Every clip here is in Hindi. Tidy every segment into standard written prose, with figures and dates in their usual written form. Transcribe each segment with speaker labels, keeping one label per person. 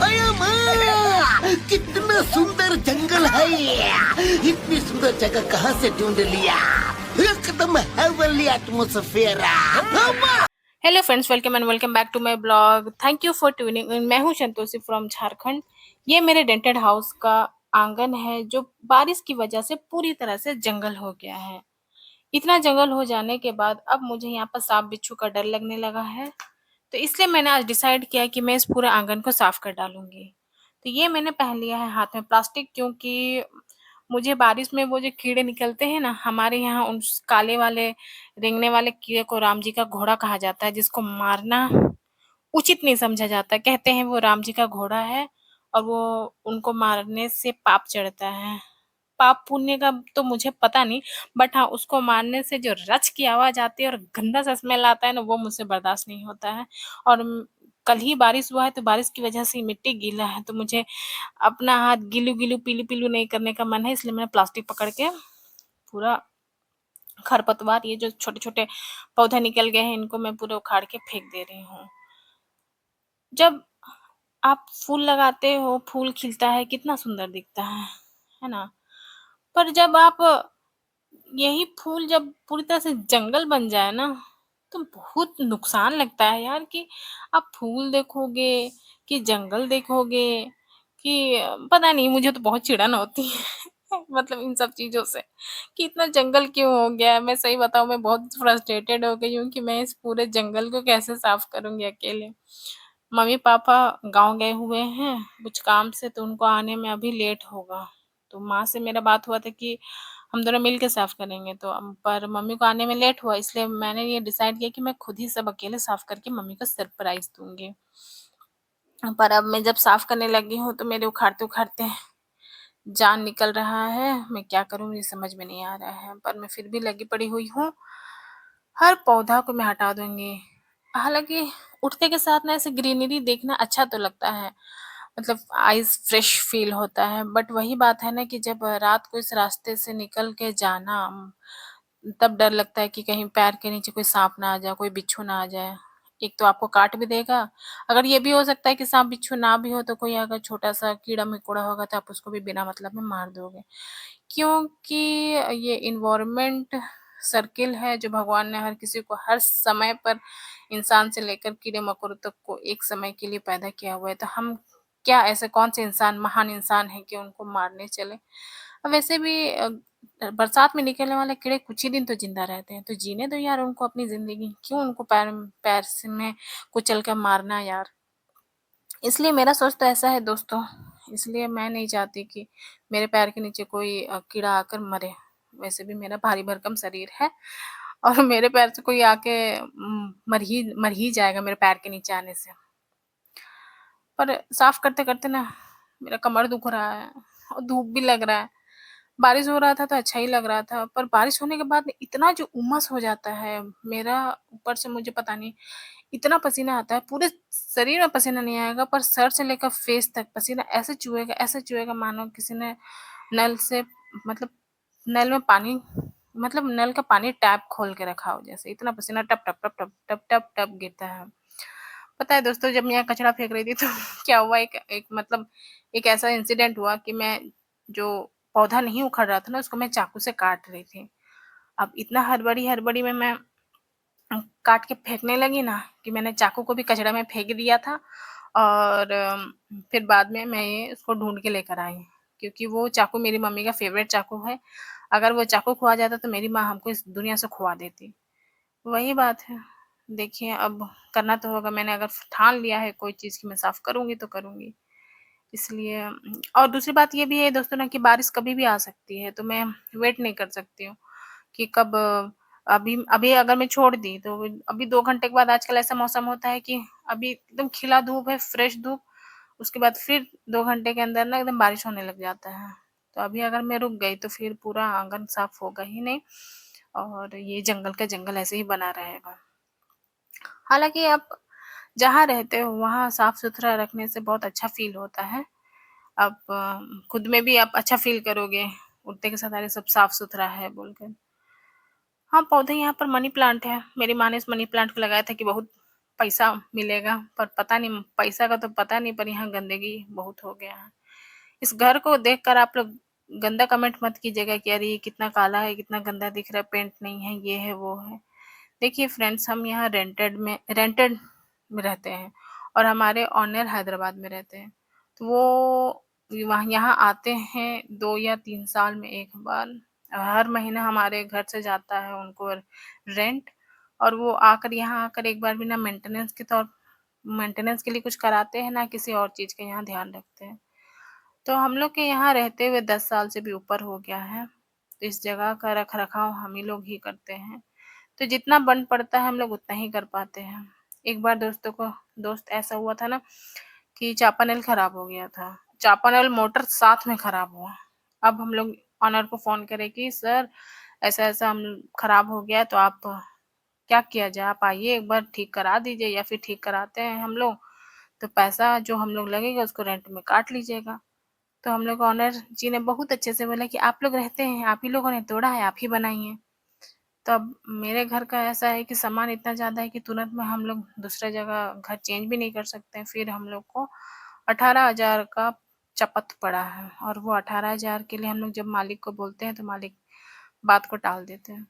Speaker 1: अरे माँ, कितना सुंदर जंगल है ये। इतनी सुंदर जगह कहाँ से ढूंढ लिया। एकदम heavenly atmosphere.
Speaker 2: Hello friends, welcome and welcome back to my blog. Thank you for tuning in. मैं हूं संतोषी फ्रॉम झारखंड। ये मेरे डेंटेड हाउस का आंगन है जो बारिश की वजह से पूरी तरह से जंगल हो गया है। इतना जंगल हो जाने के बाद अब मुझे यहाँ पर सांप बिच्छू का डर लगने लगा है। तो इसलिए मैंने आज डिसाइड किया कि मैं इस पूरे आंगन को साफ कर डालूंगी। तो ये मैंने पहन लिया है हाथ में प्लास्टिक, क्योंकि मुझे बारिश में वो जो कीड़े निकलते हैं ना, हमारे यहाँ उन काले वाले रेंगने वाले कीड़े को राम जी का घोड़ा कहा जाता है, जिसको मारना उचित नहीं समझा जाता। कहते हैं वो राम जी का घोड़ा है और वो उनको मारने से पाप चढ़ता है। पाप पुण्य का तो मुझे पता नहीं, बट हाँ, उसको मारने से जो रच की आवाज आती है और गंदा सा स्मेल आता है ना, वो मुझसे बर्दाश्त नहीं होता है। और कल ही बारिश हुआ है, तो बारिश की वजह से मिट्टी गीला है, तो मुझे अपना हाथ गीलू गीलू पीलू पीलू नहीं करने का मन है। इसलिए मैंने प्लास्टिक पकड़ के पूरा खरपतवार, ये जो छोटे छोटे पौधे निकल गए हैं, इनको मैं पूरे उखाड़ के फेंक दे रही हूँ। जब आप फूल लगाते हो, फूल खिलता है, कितना सुंदर दिखता है ना। पर जब आप यही फूल जब पूरी तरह से जंगल बन जाए ना, तो बहुत नुकसान लगता है यार। कि आप फूल देखोगे कि जंगल देखोगे कि पता नहीं, मुझे तो बहुत चिड़न होती है मतलब इन सब चीजों से, कि इतना जंगल क्यों हो गया है। मैं सही बताऊं, मैं बहुत फ्रस्ट्रेटेड हो गई हूँ कि मैं इस पूरे जंगल को कैसे साफ करूंगी अकेले। मम्मी पापा गांव गए हुए हैं कुछ काम से, तो उनको आने में अभी लेट होगा। तो माँ से मेरा बात हुआ था कि हम दोनों मिल के साफ करेंगे, तो पर मम्मी को आने में लेट हुआ, इसलिए मैंने ये डिसाइड किया कि मैं खुद ही सब अकेले साफ करके मम्मी को सरप्राइज दूंगी। पर अब मैं जब साफ करने लगी हूँ, तो मेरे उखाड़ते उखाड़ते जान निकल रहा है। मैं क्या करूँ, मुझे समझ में नहीं आ रहा है, पर मैं फिर भी लगी पड़ी हुई हूँ। हर पौधा को मैं हटा दूंगी। हालांकि उठते के साथ ना ऐसे ग्रीनरी देखना अच्छा तो लगता है, मतलब आईज फ्रेश फील होता है। बट वही बात है ना कि जब रात को इस रास्ते से निकल के जाना, तब डर लगता है कि कहीं पैर के नीचे कोई सांप ना आ जाए, कोई बिच्छू ना आ जाए। एक तो आपको काट भी देगा। अगर ये भी हो सकता है कि सांप बिच्छू ना भी हो, तो कोई अगर छोटा सा कीड़ा मकोड़ा होगा, तो आप उसको भी बिना मतलब में मार दोगे। क्योंकि ये इन्वायरमेंट सर्किल है जो भगवान ने हर किसी को हर समय पर, इंसान से लेकर कीड़े मकोड़ों तक को एक समय के लिए पैदा किया हुआ है। तो हम क्या, ऐसे कौन से इंसान महान इंसान है कि उनको मारने चले। वैसे भी बरसात में निकलने वाले कीड़े कुछ ही दिन तो जिंदा रहते हैं, तो जीने दो यार उनको अपनी जिंदगी। क्यों उनको पैर पैर से में कुचल कर मारना यार। इसलिए मेरा सोच तो ऐसा है दोस्तों। इसलिए मैं नहीं चाहती कि मेरे पैर के नीचे कोई कीड़ा आकर मरे। वैसे भी मेरा भारी भरकम शरीर है, और मेरे पैर से कोई आके मर ही जाएगा मेरे पैर के नीचे आने से। पर साफ करते करते ना मेरा कमर दुख रहा है और धूप भी लग रहा है। बारिश हो रहा था तो अच्छा ही लग रहा था, पर बारिश होने के बाद इतना जो उमस हो जाता है मेरा, ऊपर से मुझे पता नहीं इतना पसीना आता है। पूरे शरीर में पसीना नहीं आएगा, पर सर से लेकर फेस तक पसीना ऐसे चुएगा मानो किसी ने नल से, मतलब नल में पानी, मतलब नल का पानी टैप खोल के रखा हो जैसे। इतना पसीना टप टप टप टप टप टप टप गिरता है। पता है दोस्तों, जब मैं यहाँ कचरा फेंक रही थी तो क्या हुआ, एक मतलब एक ऐसा इंसिडेंट हुआ कि मैं जो पौधा नहीं उखड़ रहा था ना, उसको मैं चाकू से काट रही थी। अब इतना हड़बड़ी हड़बड़ी में मैं काट के फेंकने लगी ना, कि मैंने चाकू को भी कचरा में फेंक दिया था। और फिर बाद में मैं ये उसको ढूंढ के लेकर आई, क्योंकि वो चाकू मेरी मम्मी का फेवरेट चाकू है। अगर वो चाकू खो जाता तो मेरी माँ हमको इस दुनिया से खुआ देती। वही बात है। देखिए, अब करना तो होगा। मैंने अगर ठान लिया है कोई चीज़ की मैं साफ करूँगी तो करूँगी। इसलिए और दूसरी बात ये भी है दोस्तों ना, कि बारिश कभी भी आ सकती है, तो मैं वेट नहीं कर सकती हूँ कि कब। अभी अभी अगर मैं छोड़ दी तो अभी 2 घंटे के बाद, आजकल ऐसा मौसम होता है कि अभी एकदम खिला धूप है, फ्रेश धूप, उसके बाद फिर 2 घंटे के अंदर ना एकदम बारिश होने लग जाता है। तो अभी अगर मैं रुक गई तो फिर पूरा आंगन साफ होगा ही नहीं, और ये जंगल का जंगल ऐसे ही बना रहेगा। हालाँकि आप जहाँ रहते हो वहाँ साफ-सुथरा रखने से बहुत अच्छा फ़ील होता है। आप खुद में भी आप अच्छा फ़ील करोगे, उठते के साथ अरे सब साफ-सुथरा है बोलकर। हाँ, पौधे यहाँ पर मनी प्लांट है। मेरी माँ ने इस मनी प्लांट को लगाया था कि बहुत पैसा मिलेगा, पर पता नहीं पैसा का तो पता नहीं, पर यहाँ गंदगी बहुत हो गया है। इस घर को देखकर आप लोग गंदा कमेंट मत कीजिएगा कि अरे ये कितना काला है, कितना गंदा दिख रहा है, पेंट नहीं है, ये है, वो है। देखिए फ्रेंड्स, हम यहाँ रेंटेड में रहते हैं और हमारे ओनर हैदराबाद में रहते हैं। तो वो वहाँ यहाँ आते हैं 2 या 3 साल में 1 बार। हर महीना हमारे घर से जाता है उनको रेंट, और वो आकर यहाँ आकर एक बार भी ना मेंटेनेंस के लिए कुछ कराते हैं, ना किसी और चीज़ का यहाँ ध्यान रखते हैं। तो हम लोग के यहाँ रहते हुए 10 साल से भी ऊपर हो गया है। तो इस जगह का रख-रखाव हम ही लोग ही करते हैं। तो जितना बन पड़ता है हम लोग उतना ही कर पाते हैं। एक बार दोस्त ऐसा हुआ था ना कि चापानल खराब हो गया था। चापानल मोटर साथ में खराब हुआ। अब हम लोग ऑनर को फ़ोन करे कि सर ऐसा-ऐसा हम खराब हो गया है, तो आप क्या किया जाए? आप आइए एक बार ठीक करा दीजिए, या फिर ठीक कराते हैं हम लोग, तो पैसा जो हम लोग लगेगा उसको रेंट में काट लीजिएगा। तो हम लोग ऑनर जी ने बहुत अच्छे से बोला कि आप लोग रहते हैं, आप ही लोगों ने तोड़ा है, आप ही बनाइए। तो अब मेरे घर का ऐसा है कि सामान इतना ज़्यादा है कि तुरंत में हम लोग दूसरा जगह घर चेंज भी नहीं कर सकते हैं। फिर हम लोग को 18,000 का चपत पड़ा है, और वो 18,000 के लिए हम लोग जब मालिक को बोलते हैं तो मालिक बात को टाल देते हैं।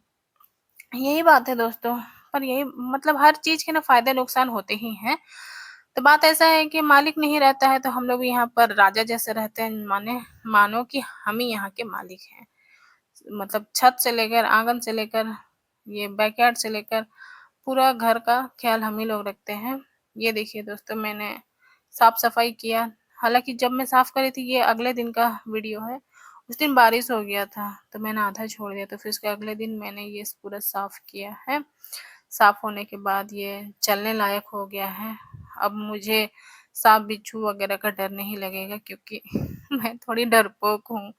Speaker 2: यही बात है दोस्तों, पर यही मतलब हर चीज़ के ना फ़ायदे नुकसान होते ही हैं। तो बात ऐसा है कि मालिक नहीं रहता है तो हम लोग यहाँ पर राजा जैसे रहते हैं, मानो कि हम ही यहाँ के मालिक हैं। मतलब छत से लेकर, आँगन से लेकर, ये बैकयार्ड से लेकर पूरा घर का ख़्याल हम ही लोग रखते हैं। ये देखिए दोस्तों, मैंने साफ-सफाई किया, हालाँकि जब मैं साफ़ कर रही थी ये अगले दिन का वीडियो है। उस दिन बारिश हो गया था, तो मैंने आधा छोड़ दिया, तो फिर उसके अगले दिन मैंने ये पूरा साफ़ किया है। साफ़ होने के बाद ये चलने लायक हो गया है। अब मुझे साँप, बिच्छू वग़ैरह का डर नहीं लगेगा, क्योंकि मैं थोड़ी डरपोक हूँ।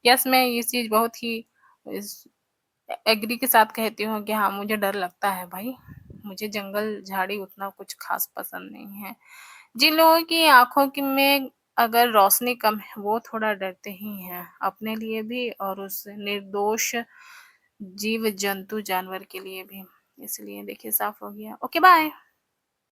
Speaker 2: यस, मैं ये चीज़ बहुत ही इस एग्री के साथ कहती हूँ कि हाँ, मुझे डर लगता है भाई। मुझे जंगल, झाड़ी उतना कुछ ख़ास पसंद नहीं है। जिन लोगों की आँखों की में अगर रोशनी कम है, वो थोड़ा डरते ही हैं, अपने लिए भी और उस निर्दोष जीव-जंतु, जानवर के लिए भी। इसलिए देखिए साफ़ हो गया। Okay, bye.